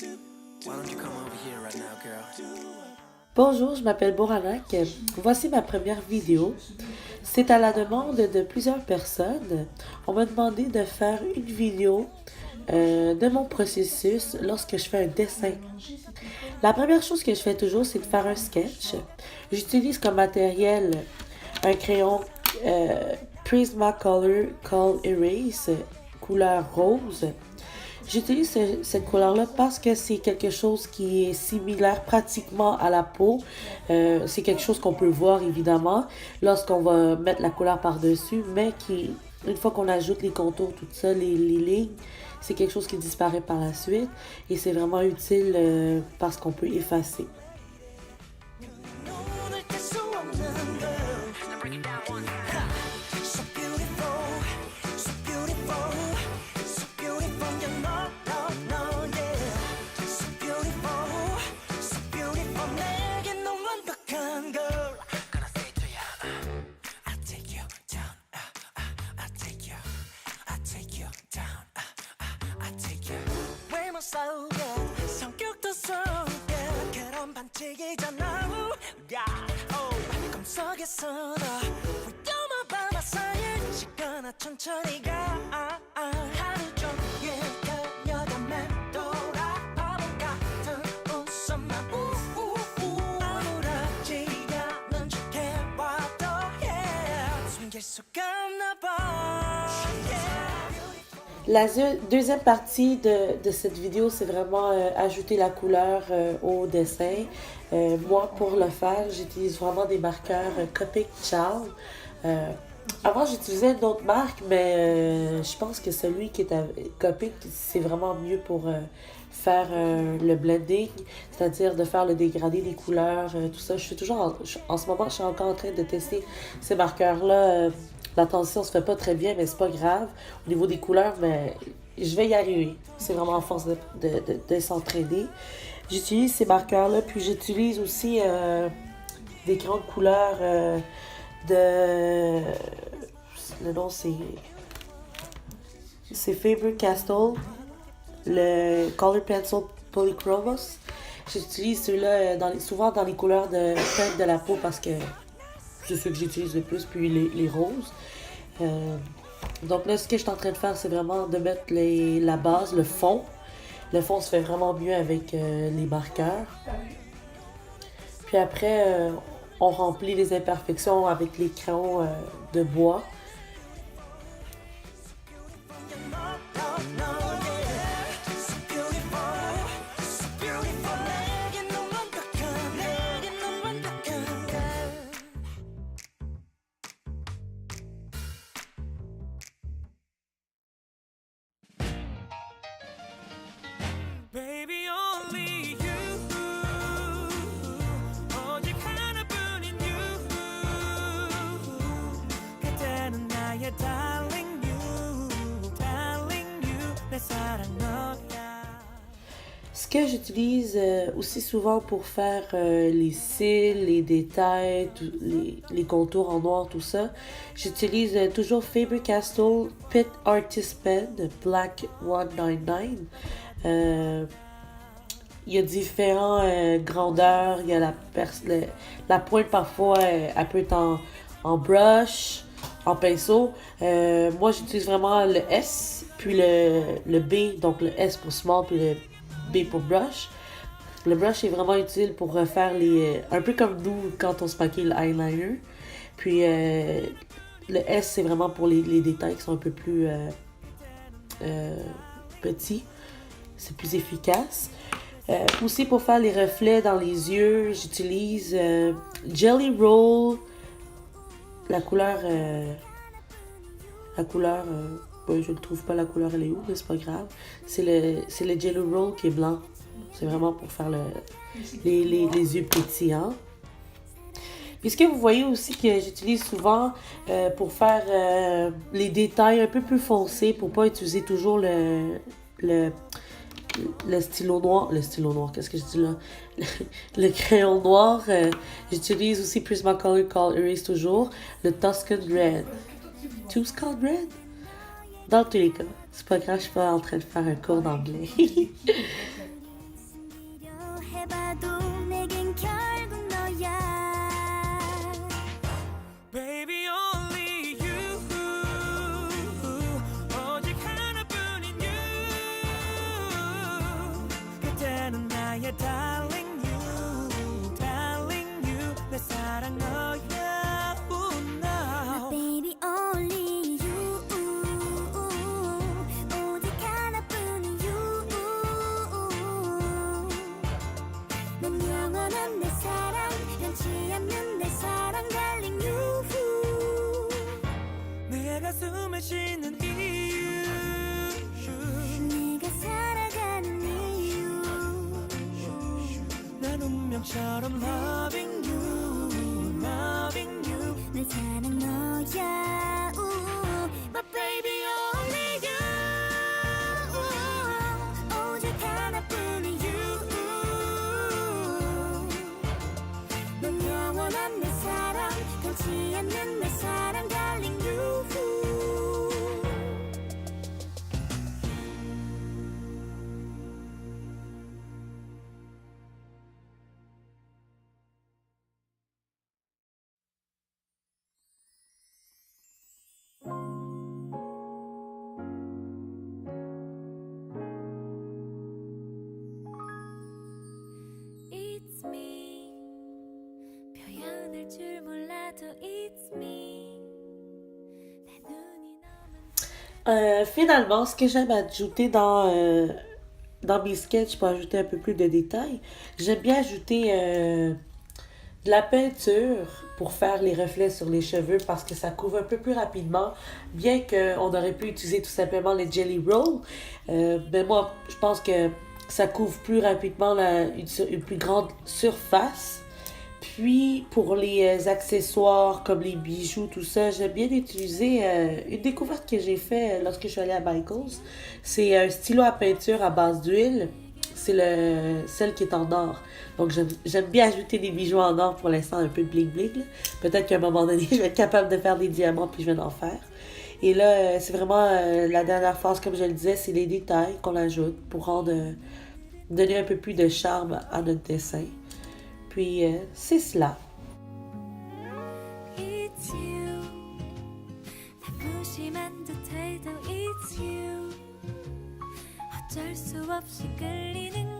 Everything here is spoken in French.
Why don't you come over here right now, girl? Bonjour, je m'appelle Boranak. Voici ma première vidéo. C'est à la demande de plusieurs personnes. On m'a demandé de faire une vidéo de mon processus lorsque je fais un dessin. La première chose que je fais toujours, c'est de faire un sketch. J'utilise comme matériel un crayon Prismacolor Color Erase, couleur rose. J'utilise cette couleur-là parce que c'est quelque chose qui est similaire pratiquement à la peau. C'est quelque chose qu'on peut voir évidemment lorsqu'on va mettre la couleur par-dessus, mais qui, une fois qu'on ajoute les contours, tout ça, les lignes, c'est quelque chose qui disparaît par la suite et c'est vraiment utile parce qu'on peut effacer. 성격도 속에 그런 반칙이잖아. 꿈속에서도 위험한 밤 사이에 시간아 천천히 가. 하루 종일 그녀가 맴돌아 바보 같은 웃음만 아무렇지 않은 척 해봐도 숨길 수가 없나 봐. La deuxième partie de cette vidéo, c'est vraiment ajouter la couleur au dessin. Moi, pour le faire, j'utilise vraiment des marqueurs Copic Ciao. Avant, j'utilisais une autre marque, mais je pense que celui qui est à Copic, c'est vraiment mieux pour faire le blending, c'est-à-dire de faire le dégradé des couleurs, tout ça. Je suis toujours, en ce moment, je suis encore en train de tester ces marqueurs-là. La transition se fait pas très bien, mais c'est pas grave. Au niveau des couleurs, mais je vais y arriver. C'est vraiment à force de s'entraîner. J'utilise ces marqueurs-là, puis j'utilise aussi des grandes couleurs de... Le nom, c'est Faber-Castell, le Color Pencil Polychromos. J'utilise ceux-là souvent dans les couleurs de teinte de la peau parce que c'est ceux que j'utilise le plus, puis les roses. Donc là, ce que je suis en train de faire, c'est vraiment de mettre la base, le fond. Le fond se fait vraiment mieux avec les marqueurs. Puis après, on remplit les imperfections avec les crayons de bois. Baby, only you. 오직 하나뿐인 you. 그대는 나의 darling you. 내 사랑 너야. Ce que j'utilise aussi souvent pour faire les cils, les détails, les contours en noir, tout ça, j'utilise toujours Faber-Castell Pit Artist Pen Black 199. Il y a différentes grandeurs, il y a la pointe parfois, elle peut être en brush, en pinceau. Moi j'utilise vraiment le S, puis le B, donc le S pour small, puis le B pour brush. Le brush est vraiment utile pour refaire un peu comme nous quand on se maquille le eyeliner. Puis le S c'est vraiment pour les détails qui sont un peu plus petits. C'est plus efficace. Aussi pour faire les reflets dans les yeux, j'utilise Jelly Roll. La couleur, je ne trouve pas la couleur, elle est où, mais c'est pas grave. C'est le Jelly Roll qui est blanc. C'est vraiment pour faire les yeux pétillants. Puis ce que vous voyez aussi que j'utilise souvent pour faire les détails un peu plus foncés, pour pas utiliser toujours le stylo noir, qu'est-ce que je dis là? Le crayon noir, j'utilise aussi Prismacolor Color Erase toujours, le Tuscan Red. Tuscan Red? Dans tous les cas, c'est pas grave, je suis pas en train de faire un cours d'anglais. 전처럼 loving you, loving you. 내 사랑 너야 But baby only you 오직 하나뿐인 you 넌 영원한 내 사랑 변치 않는 내 사랑 darling you It's me 표현할 줄 몰라도 It's me 내 눈이 너만 Finalement, ce que j'aime ajouter dans mes sketchs pour ajouter un peu plus de détails, j'aime bien ajouter de la peinture pour faire les reflets sur les cheveux parce que ça couvre un peu plus rapidement, bien qu'on aurait pu utiliser tout simplement les Jelly Roll. Mais moi, je pense que ça couvre plus rapidement une plus grande surface. Puis, pour les accessoires comme les bijoux, tout ça, j'aime bien utiliser une découverte que j'ai faite lorsque je suis allée à Michael's. C'est un stylo à peinture à base d'huile. C'est celle qui est en or. Donc, j'aime bien ajouter des bijoux en or pour l'instant, un peu de bling-bling. Là. Peut-être qu'à un moment donné, je vais être capable de faire des diamants puis je vais en faire. Et là, c'est vraiment la dernière phase, comme je le disais, c'est les détails qu'on ajoute pour donner un peu plus de charme à notre dessin. Puis, c'est cela. It's you 다 무심한 듯해도 It's you 어쩔 수 없이 끌리는